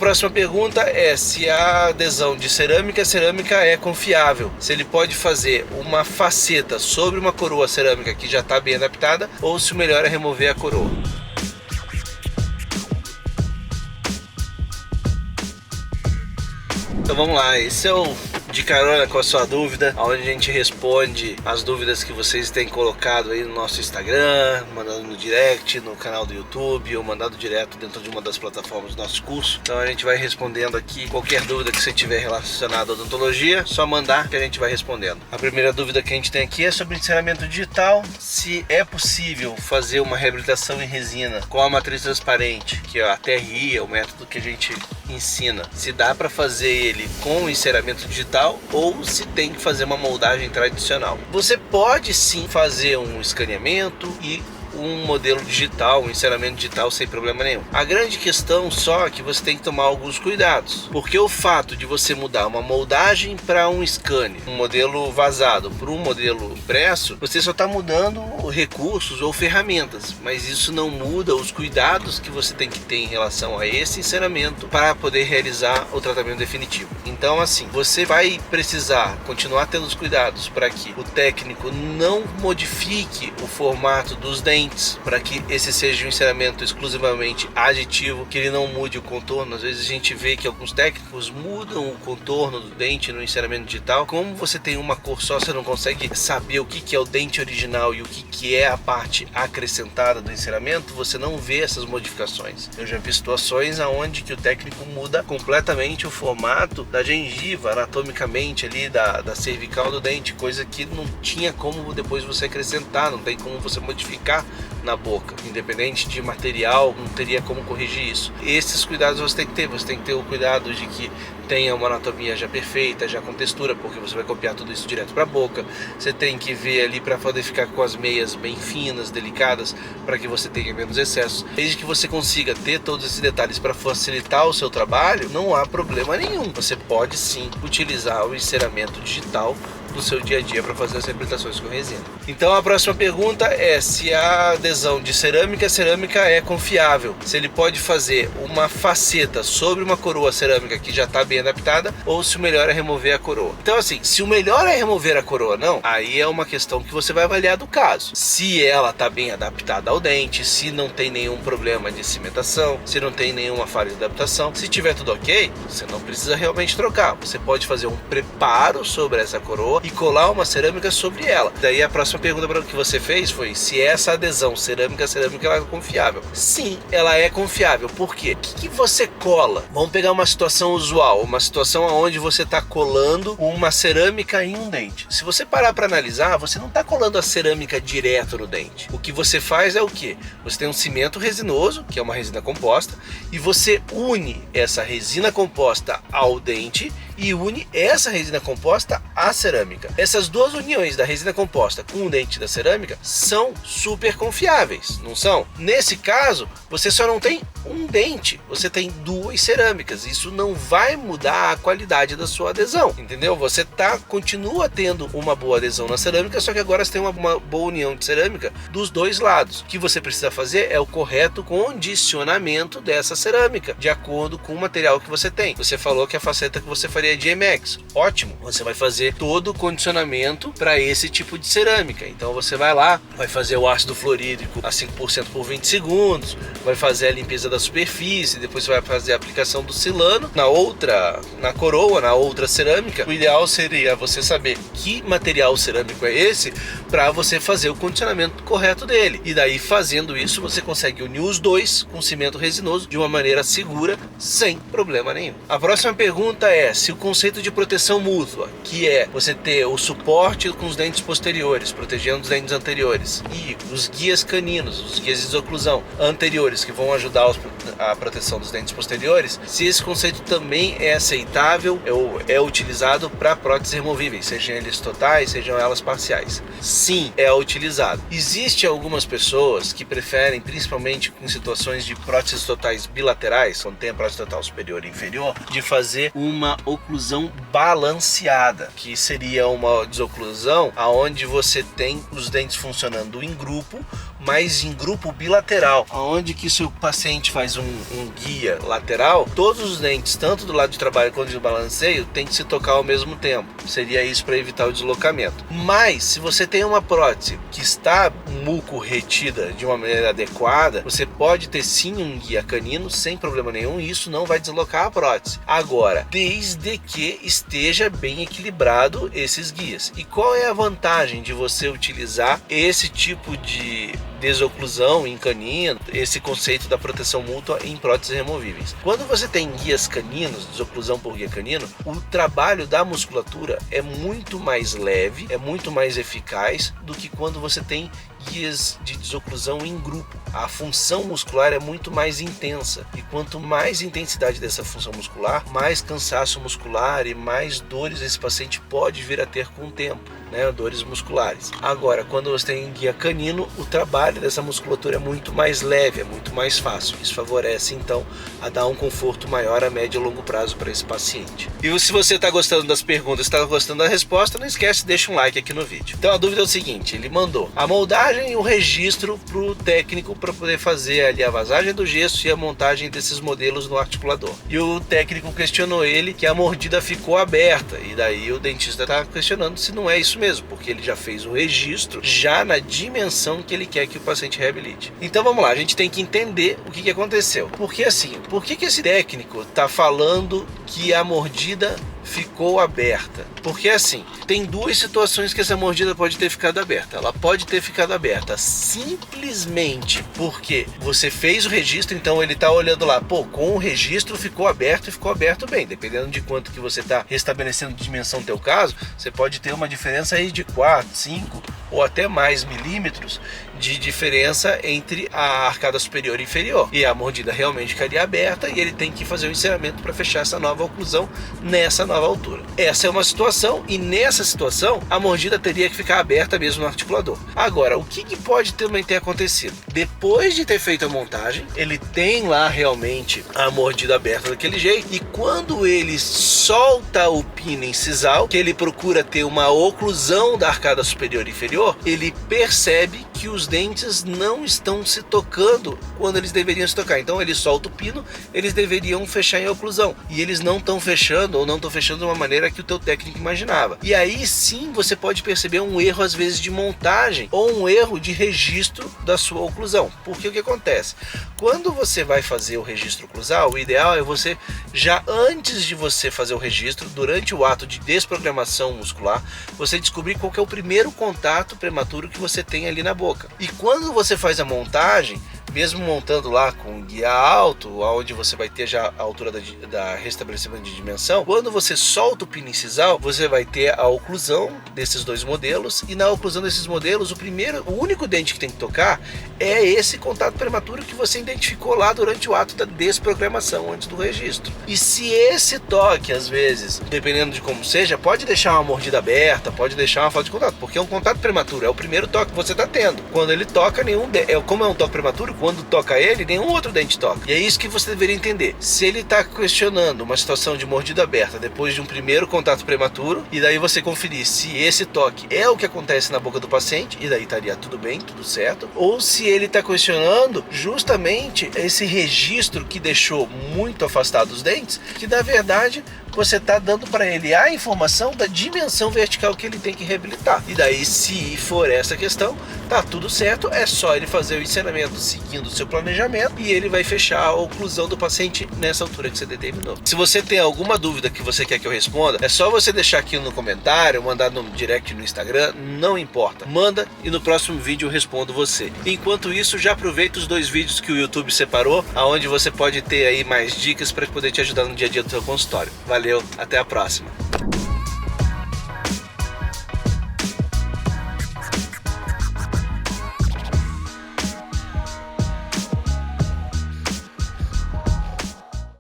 Próxima pergunta é se a adesão de cerâmica é confiável, se ele pode fazer uma faceta sobre uma coroa cerâmica que já está bem adaptada ou se o melhor é remover a coroa. Então vamos lá, esse é o De Carona com a Sua Dúvida, onde a gente responde as dúvidas que vocês têm colocado aí no nosso Instagram, mandando no direct, no canal do YouTube ou mandado direto dentro de uma das plataformas do nosso curso. Então a gente vai respondendo aqui qualquer dúvida que você tiver relacionada à odontologia, só mandar que a gente vai respondendo. A primeira dúvida que a gente tem aqui é sobre encerramento digital, se é possível fazer uma reabilitação em resina com a matriz transparente, que é a TRI, é o método que a gente ensina, se dá para fazer ele com enceramento digital ou se tem que fazer uma moldagem tradicional. Você pode sim fazer um escaneamento e um modelo digital, um enceramento digital sem problema nenhum. A grande questão só é que você tem que tomar alguns cuidados, porque o fato de você mudar uma moldagem para um scanner, um modelo vazado para um modelo impresso, você só está mudando recursos ou ferramentas, mas isso não muda os cuidados que você tem que ter em relação a esse enceramento para poder realizar o tratamento definitivo. Então assim, você vai precisar continuar tendo os cuidados para que o técnico não modifique o formato dos dentes, para que esse seja um enceramento exclusivamente aditivo, que ele não mude o contorno. Às vezes a gente vê que alguns técnicos mudam o contorno do dente no enceramento digital. Como você tem uma cor só, você não consegue saber o que é o dente original e o que é a parte acrescentada do enceramento, você não vê essas modificações. Eu já vi situações onde que o técnico muda completamente o formato da gengiva, anatomicamente ali da cervical do dente, coisa que não tinha como depois você acrescentar, não tem como você modificar na boca, independente de material, não teria como corrigir isso. Esses cuidados você tem que ter o cuidado de que tenha uma anatomia já perfeita, já com textura, porque você vai copiar tudo isso direto para a boca. Você tem que ver ali para poder ficar com as meias bem finas, delicadas, para que você tenha menos excessos. Desde que você consiga ter todos esses detalhes para facilitar o seu trabalho, não há problema nenhum. Você pode sim utilizar o enceramento digital no seu dia a dia para fazer as reabilitações com resina. Então a próxima pergunta é se a adesão de cerâmica é confiável, se ele pode fazer uma faceta sobre uma coroa cerâmica que já está bem adaptada ou se o melhor é remover a coroa. Então assim, se o melhor é remover a coroa, não, aí é uma questão que você vai avaliar do caso. Se ela está bem adaptada ao dente, se não tem nenhum problema de cimentação, se não tem nenhuma falha de adaptação, se tiver tudo ok, você não precisa realmente trocar. Você pode fazer um preparo sobre essa coroa e colar uma cerâmica sobre ela. Daí a próxima pergunta que você fez foi se essa adesão cerâmica ela é confiável. Sim, ela é confiável. Por quê? O que você cola? Vamos pegar uma situação usual, uma situação onde você está colando uma cerâmica em um dente. Se você parar para analisar, você não está colando a cerâmica direto no dente. O que você faz é o quê? Você tem um cimento resinoso, que é uma resina composta, e você une essa resina composta ao dente e une essa resina composta à cerâmica. Essas duas uniões da resina composta com o dente da cerâmica são super confiáveis, não são? Nesse caso, você só não tem um dente, você tem duas cerâmicas. Isso não vai mudar a qualidade da sua adesão, entendeu? Você continua tendo uma boa adesão na cerâmica, só que agora você tem uma boa união de cerâmica dos dois lados. O que você precisa fazer é o correto condicionamento dessa cerâmica, de acordo com o material que você tem. Você falou que a faceta que você faria é de MX, ótimo, você vai fazer todo o condicionamento para esse tipo de cerâmica. Então você vai lá, vai fazer o ácido fluorídrico a 5% por 20 segundos, vai fazer a limpeza da superfície, depois você vai fazer a aplicação do silano na coroa, na outra cerâmica. O ideal seria você saber que material cerâmico é esse para você fazer o condicionamento correto dele. E daí, fazendo isso, você consegue unir os dois com cimento resinoso de uma maneira segura, sem problema nenhum. A próxima pergunta é se o conceito de proteção mútua, que é você ter o suporte com os dentes posteriores, protegendo os dentes anteriores, e os guias caninos, os guias de desoclusão anteriores, que vão ajudar a proteção dos dentes posteriores, se esse conceito também é aceitável ou é utilizado para próteses removíveis, sejam eles totais, sejam elas parciais. Sim, é utilizado. Existem algumas pessoas que preferem, principalmente em situações de próteses totais bilaterais, quando tem a prótese total superior e inferior, de fazer uma oclusão balanceada, que seria uma desoclusão aonde você tem os dentes funcionando em grupo, mas em grupo bilateral, onde que se o paciente faz um guia lateral, todos os dentes, tanto do lado de trabalho quanto de balanceio, tem que se tocar ao mesmo tempo. Seria isso para evitar o deslocamento. Mas se você tem uma prótese que está muco retida de uma maneira adequada, você pode ter sim um guia canino sem problema nenhum, e isso não vai deslocar a prótese. Agora, desde que esteja bem equilibrado esses guias. E qual é a vantagem de você utilizar esse tipo de desoclusão em canino, esse conceito da proteção mútua em próteses removíveis? Quando você tem guias caninos, desoclusão por guia canino, o trabalho da musculatura é muito mais leve, é muito mais eficaz do que quando você tem guias de desoclusão em grupo. A função muscular é muito mais intensa, e quanto mais intensidade dessa função muscular, mais cansaço muscular e mais dores esse paciente pode vir a ter com o tempo, né? Dores musculares. Agora, quando você tem guia canino, o trabalho dessa musculatura é muito mais leve, é muito mais fácil. Isso favorece então a dar um conforto maior a médio e longo prazo para esse paciente. E se você está gostando das perguntas, está gostando da resposta, não esquece, deixa um like aqui no vídeo. Então a dúvida é o seguinte: ele mandou a moldagem e o registro para o técnico para poder fazer ali a vazagem do gesso e a montagem desses modelos no articulador. E o técnico questionou ele que a mordida ficou aberta, e daí o dentista está questionando se não é isso mesmo, porque ele já fez o registro já na dimensão que ele quer que o paciente reabilite. Então vamos lá, a gente tem que entender o que aconteceu. Porque assim, por que esse técnico está falando que a mordida ficou aberta? Porque assim, tem duas situações que essa mordida pode ter ficado aberta. Ela pode ter ficado aberta simplesmente porque você fez o registro, então ele está olhando lá, pô, com o registro ficou aberto e ficou aberto bem. Dependendo de quanto que você está restabelecendo de dimensão no teu caso, você pode ter uma diferença aí de 4, 5 ou até mais milímetros de diferença entre a arcada superior e inferior. E a mordida realmente ficaria aberta e ele tem que fazer o encerramento para fechar essa nova oclusão nessa nova altura. Essa é uma situação, e nessa situação a mordida teria que ficar aberta mesmo no articulador. Agora, o que pode também ter acontecido? Depois de ter feito a montagem, ele tem lá realmente a mordida aberta daquele jeito, e quando ele solta o pino incisal, que ele procura ter uma oclusão da arcada superior e inferior, ele percebe que os dentes não estão se tocando quando eles deveriam se tocar. Então ele solta o pino, eles deveriam fechar em oclusão, e eles não estão fechando, ou não estão fechando de uma maneira que o teu técnico imaginava. E aí sim você pode perceber um erro às vezes de montagem, ou um erro de registro da sua oclusão. Porque o que acontece? Quando você vai fazer o registro oclusal, o ideal é você, já antes de você fazer o registro, durante o ato de desprogramação muscular, você descobrir qual que é o primeiro contato prematuro que você tem ali na boca. E quando você faz a montagem, mesmo montando lá com guia alto, onde você vai ter já a altura da restabelecimento de dimensão, quando você solta o pino incisal, você vai ter a oclusão desses dois modelos, e na oclusão desses modelos, o único dente que tem que tocar é esse contato prematuro que você identificou lá durante o ato da desprogramação, antes do registro. E se esse toque, às vezes, dependendo de como seja, pode deixar uma mordida aberta, pode deixar uma falta de contato, porque é um contato prematuro, é o primeiro toque que você está tendo. Quando ele toca, como é um toque prematuro, quando toca ele, nenhum outro dente toca. E é isso que você deveria entender. Se ele está questionando uma situação de mordida aberta depois de um primeiro contato prematuro, e daí você conferir se esse toque é o que acontece na boca do paciente, e daí estaria tudo bem, tudo certo, ou se ele está questionando justamente esse registro que deixou muito afastado os dentes, que na verdade você está dando para ele a informação da dimensão vertical que ele tem que reabilitar. E daí, se for essa questão, tá tudo certo, é só ele fazer o encerramento seguindo o seu planejamento, e ele vai fechar a oclusão do paciente nessa altura que você determinou. Se você tem alguma dúvida que você quer que eu responda, é só você deixar aqui no comentário, mandar no direct no Instagram, não importa. Manda, e no próximo vídeo eu respondo você. Enquanto isso, já aproveita os 2 vídeos que o YouTube separou, aonde você pode ter aí mais dicas para poder te ajudar no dia a dia do seu consultório. Valeu, até a próxima.